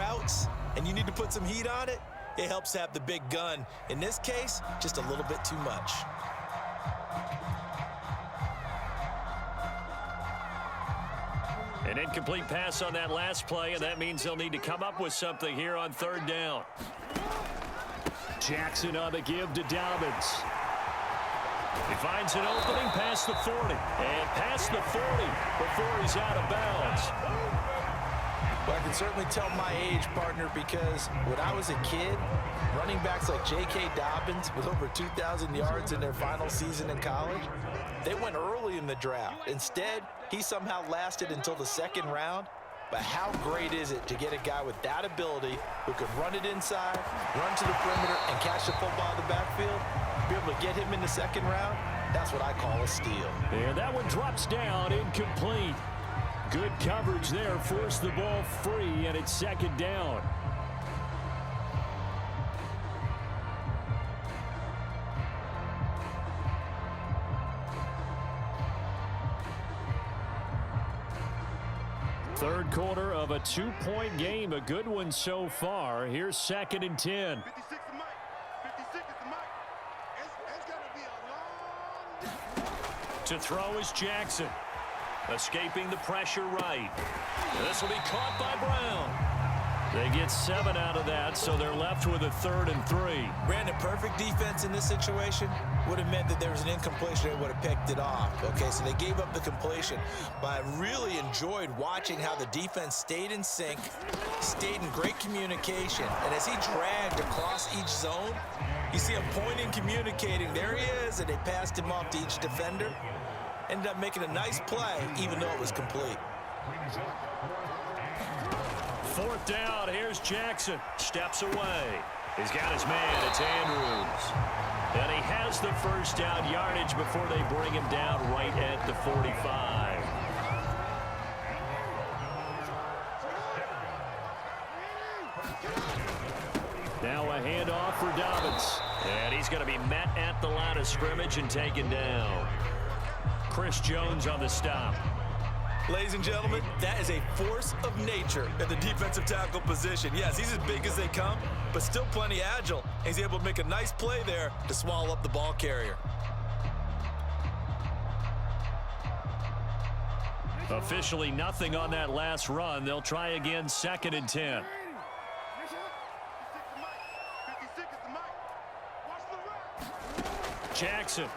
routes and you need to put some heat on it, it helps to have the big gun. In this case, just a little bit too much. An incomplete pass on that last play, and that means they'll need to come up with something here on third down. Jackson on the give to Dobbins. He finds an opening past the 40. And past the 40 before he's out of bounds. Well, I can certainly tell my age, partner, because when I was a kid, running backs like J.K. Dobbins with over 2,000 yards in their final season in college, they went early in the draft. Instead, he somehow lasted until the second round. But how great is it to get a guy with that ability who could run it inside, run to the perimeter, and catch the football in the backfield? Be able to get him in the second round, that's what I call a steal. And that one drops down, incomplete. Good coverage there, forced the ball free, and it's second down. Third quarter of a two-point game, a good one so far. Here's 2nd and 10. 56 to Mike. 56 to Mike. It's going to be a long... To throw is Jackson. Escaping the pressure right. This will be caught by Brown. They get 7 out of that, so they're left with a 3rd and 3. Brandon, perfect defense in this situation would have meant that there was an incompletion and would have picked it off. Okay, so they gave up the completion. But I really enjoyed watching how the defense stayed in sync, stayed in great communication. And as he dragged across each zone, you see him pointing, communicating. There he is, and they passed him off to each defender. Ended up making a nice play, even though it was complete. 4th down, here's Jackson. Steps away. He's got his man, it's Andrews. And he has the first down yardage before they bring him down right at the 45. Now a handoff for Dobbins. And he's going to be met at the line of scrimmage and taken down. Chris Jones on the stop. Ladies and gentlemen, that is a force of nature at the defensive tackle position. Yes, he's as big as they come, but still plenty agile. He's able to make a nice play there to swallow up the ball carrier. Officially nothing on that last run. They'll try again, 2nd and 10. Jackson.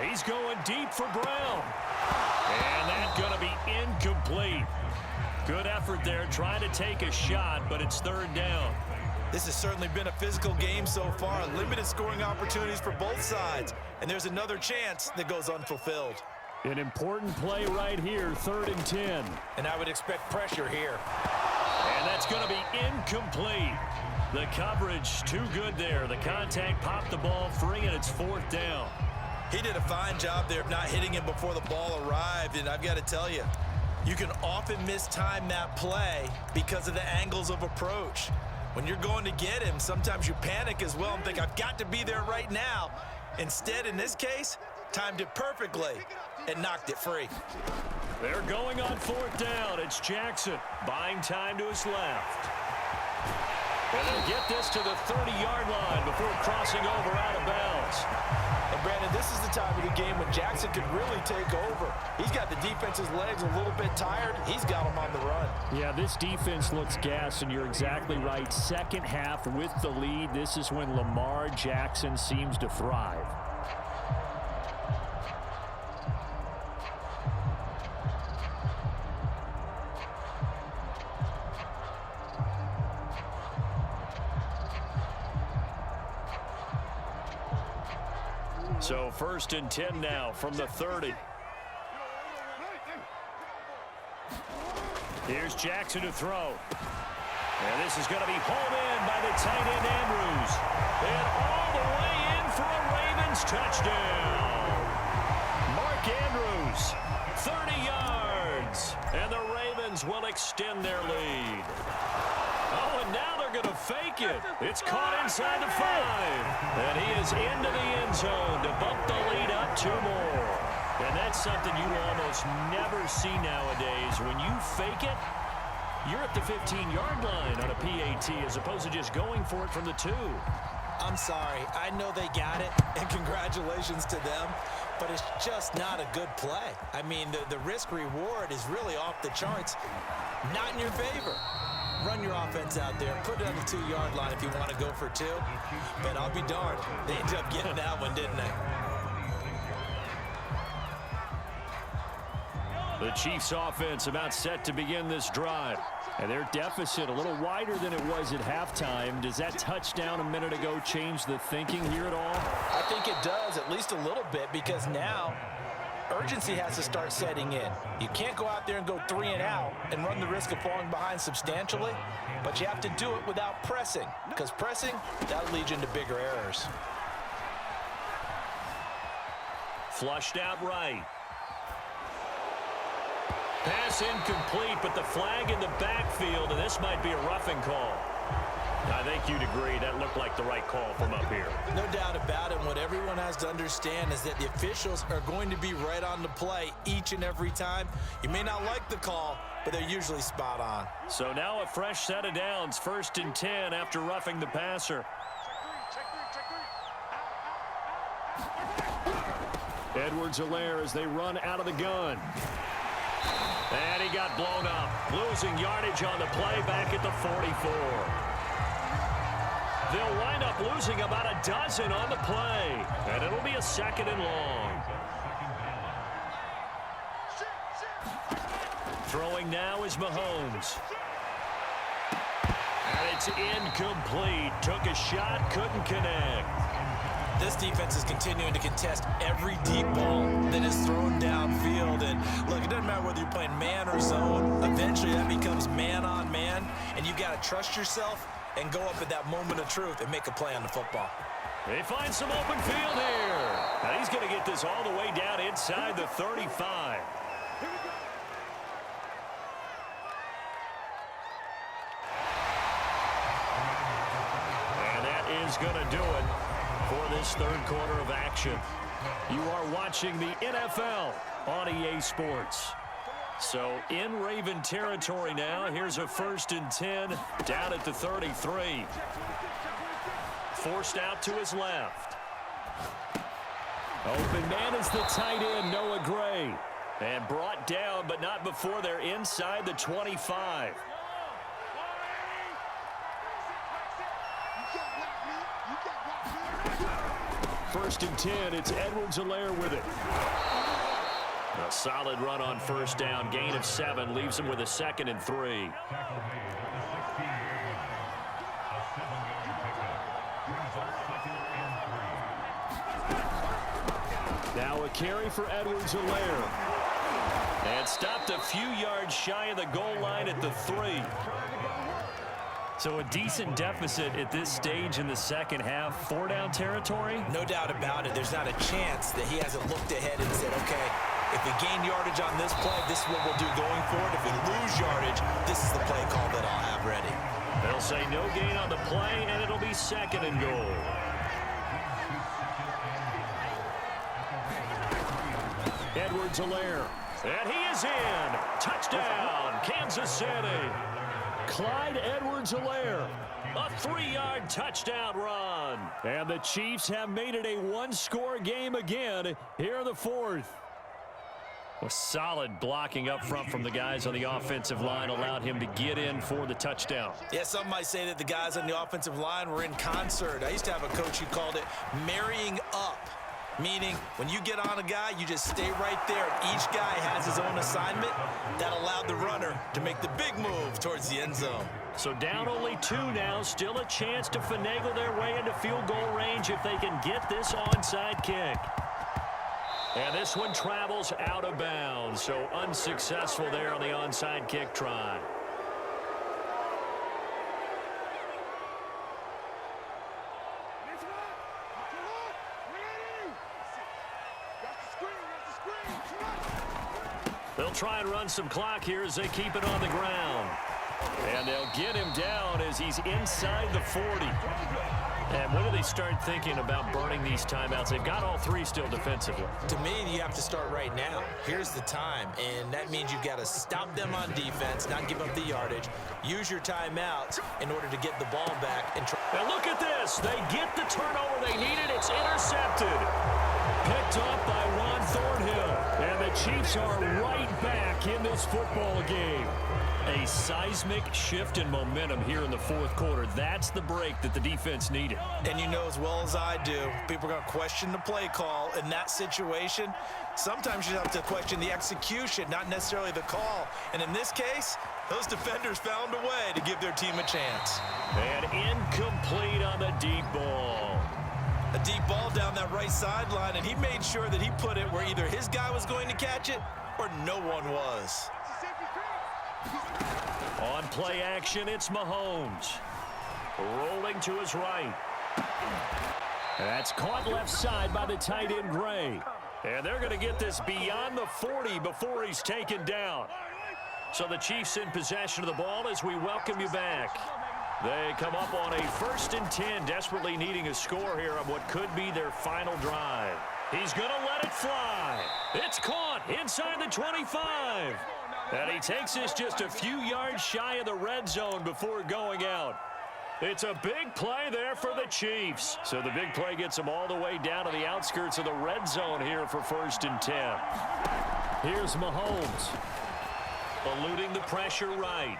He's going deep for Brown. And that's going to be incomplete. Good effort there, trying to take a shot, but it's 3rd down. This has certainly been a physical game so far. Limited scoring opportunities for both sides. And there's another chance that goes unfulfilled. An important play right here, 3rd and 10. And I would expect pressure here. And that's going to be incomplete. The coverage too good there. The contact popped the ball free, and it's 4th down. He did a fine job there of not hitting him before the ball arrived, and I've got to tell you, you can often mistime that play because of the angles of approach. When you're going to get him, sometimes you panic as well and think, I've got to be there right now. Instead, in this case, timed it perfectly and knocked it free. They're going on 4th down. It's Jackson buying time to his left. And they'll get this to the 30-yard line before crossing over out of bounds. And Brandon, this is the time of the game when Jackson could really take over. He's got the defense's legs a little bit tired. He's got them on the run. Yeah, this defense looks gassed, and you're exactly right. Second half with the lead, this is when Lamar Jackson seems to thrive. So 1st and 10 now from the 30. Here's Jackson to throw. And this is going to be hauled in by the tight end Andrews. And all the way in for a Ravens touchdown. Mark Andrews, 30 yards. And the Ravens will extend their lead. Oh, and now they're going to fake it. It's caught inside the 5. And he is into the end zone to bump the lead up 2 more. And that's something you almost never see nowadays. When you fake it, You're at the 15-yard line on a PAT as opposed to just going for it from the 2. I'm sorry. I know they got it, and congratulations to them, but it's just not a good play. I mean, the risk-reward is really off the charts. Not in your favor. Run your offense out there. Put it on the 2-yard line if you want to go for 2. But I'll be darned. They ended up getting that one, didn't they? The Chiefs offense about set to begin this drive. And their deficit a little wider than it was at halftime. Does that touchdown a minute ago change the thinking here at all? I think it does, at least a little bit, because now urgency has to start setting in. You can't go out there and go 3 and out and run the risk of falling behind substantially, but you have to do it without pressing, because pressing, that'll lead you into bigger errors. Flushed out right. Pass incomplete, but the flag in the backfield, and this might be a roughing call. I think you'd agree that looked like the right call from up here. No doubt about it. What everyone has to understand is that the officials are going to be right on the play each and every time. You may not like the call, but they're usually spot on. So now a fresh set of downs, 1st and 10 after roughing the passer. Edwards-Helaire as they run out of the gun. And he got blown up, losing yardage on the play back at the 44. They'll wind up losing about a dozen on the play, and it'll be a 2nd and long. Throwing now is Mahomes. And it's incomplete. Took a shot, couldn't connect. This defense is continuing to contest every deep ball that is thrown downfield. And look, it doesn't matter whether you're playing man or zone. Eventually that becomes man on man, and you got to trust yourself and go up at that moment of truth and make a play on the football. They find some open field here. And he's going to get this all the way down inside the 35. And that is going to do it for this 3rd quarter of action. You are watching the NFL on EA Sports. So in Raven territory now. Here's a 1st and 10 down at the 33. Forced out to his left. Open man is the tight end, Noah Gray. And brought down, but not before they're inside the 25. First and 10, it's Edwards-Helaire with it. A solid run on 1st down, gain of 7, leaves him with a 2nd and 3. Now a carry for Edwards-Helaire. And stopped a few yards shy of the goal line at the 3. So a decent deficit at this stage in the 2nd half. 4-down territory? No doubt about it. There's not a chance that he hasn't looked ahead and said, okay, if we gain yardage on this play, this is what we'll do going forward. If we lose yardage, this is the play call that I'll have ready. They'll say no gain on the play, and it'll be 2nd and goal. Edwards-Helaire. And he is in. Touchdown, Kansas City. Clyde Edwards-Helaire. A 3-yard touchdown run. And the Chiefs have made it a 1-score game again here in the 4th. A solid blocking up front from the guys on the offensive line allowed him to get in for the touchdown. Yeah, some might say that the guys on the offensive line were in concert. I used to have a coach who called it marrying up. Meaning, when you get on a guy, you just stay right there. Each guy has his own assignment. That allowed the runner to make the big move towards the end zone. So down only 2 now. Still a chance to finagle their way into field goal range if they can get this onside kick. And this one travels out of bounds. So unsuccessful there on the onside kick try. They'll try and run some clock here as they keep it on the ground. And they'll get him down as he's inside the 40. And when do they start thinking about burning these timeouts? They've got all three still defensively. To me, you have to start right now. Here's the time, and that means you've got to stop them on defense, not give up the yardage, use your timeouts in order to get the ball back. And look at this. They get the turnover they needed. It's intercepted. Picked up by Ron Thornhill. And the Chiefs are right back in this football game. A seismic shift in momentum here in the fourth quarter. That's the break that the defense needed. And you know as well as I do, people are going to question the play call in that situation. Sometimes you have to question the execution, not necessarily the call. And in this case, those defenders found a way to give their team a chance. And incomplete on the deep ball. A deep ball down that right sideline, and he made sure that he put it where either his guy was going to catch it or no one was. On play action, it's Mahomes. Rolling to his right. That's caught left side by the tight end, Gray. And they're going to get this beyond the 40 before he's taken down. So the Chiefs in possession of the ball as we welcome you back. They come up on a 1st and 10, desperately needing a score here on what could be their final drive. He's going to let it fly. It's caught inside the 25. And he takes this just a few yards shy of the red zone before going out. It's a big play there for the Chiefs. So the big play gets them all the way down to the outskirts of the red zone here for 1st and 10. Here's Mahomes. Eluding the pressure right.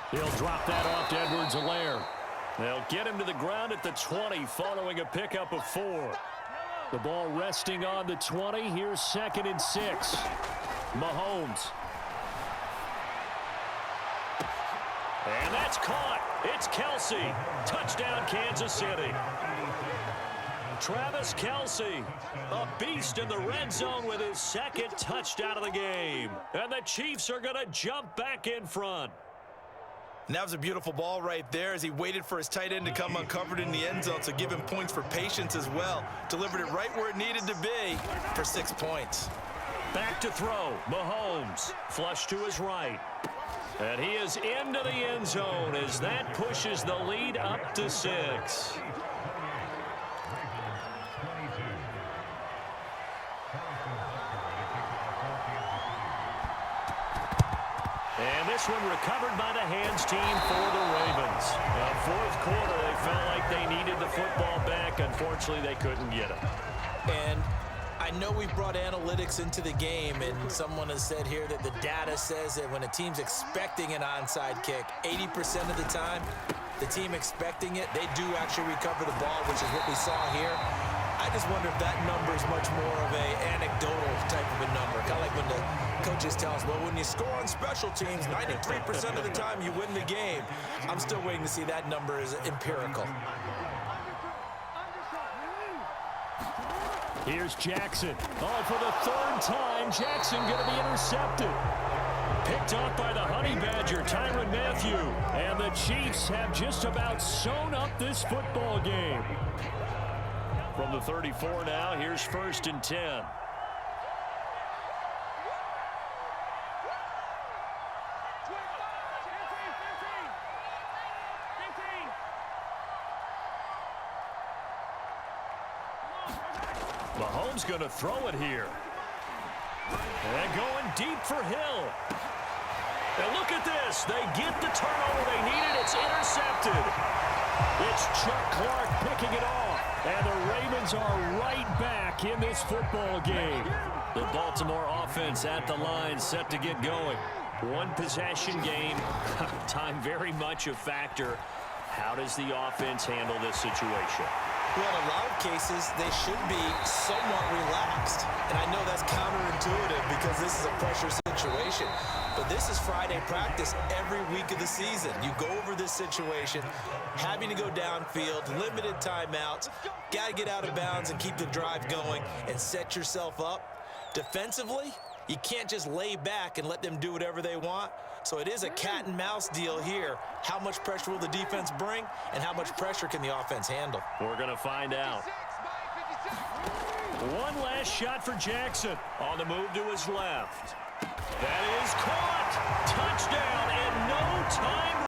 He'll drop that off to Edwards-Helaire. They'll get him to the ground at the 20 following a pickup of 4. The ball resting on the 20. Here's 2nd and 6. Mahomes. And that's caught. It's Kelsey. Touchdown, Kansas City. Travis Kelsey, a beast in the red zone with his 2nd touchdown of the game. And the Chiefs are going to jump back in front. And that was a beautiful ball right there as he waited for his tight end to come uncovered in the end zone, so give him points for patience as well. Delivered it right where it needed to be for 6 points. Back to throw. Mahomes. Flush to his right. And he is into the end zone as that pushes the lead up to 6. And this one recovered by the hands team for the Ravens. Fourth quarter, they felt like they needed the football back. Unfortunately, they couldn't get it. And I know we brought analytics into the game, and someone has said here that the data says that when a team's expecting an onside kick, 80% of the time, the team expecting it, they do actually recover the ball, which is what we saw here. I just wonder if that number is much more of a anecdotal type of a number. Kind of like when the coaches tell us, well, when you score on special teams, 93% of the time you win the game. I'm still waiting to see that number is empirical. Here's Jackson. Oh, for the 3rd time, Jackson going to be intercepted. Picked off by the Honey Badger, Tyrann Mathieu. And the Chiefs have just about sewn up this football game. From the 34 now, here's 1st and 10. Mahomes going to throw it here. And going deep for Hill. And look at this. They get the turnover they needed. It's intercepted. It's Chuck Clark picking it off. And the Ravens are right back in this football game. The Baltimore offense at the line, set to get going. One possession game. Time very much a factor. How does the offense handle this situation? Well, in a lot of cases, they should be somewhat relaxed. And I know that's counterintuitive because this is a pressure situation. But this is Friday practice every week of the season. You go over this situation, having to go downfield, limited timeouts, got to get out of bounds and keep the drive going and set yourself up. Defensively, you can't just lay back and let them do whatever they want. So it is a cat and mouse deal here. How much pressure will the defense bring, and how much pressure can the offense handle? We're going to find out. One last shot for Jackson on the move to his left. That is caught. Touchdown and no time.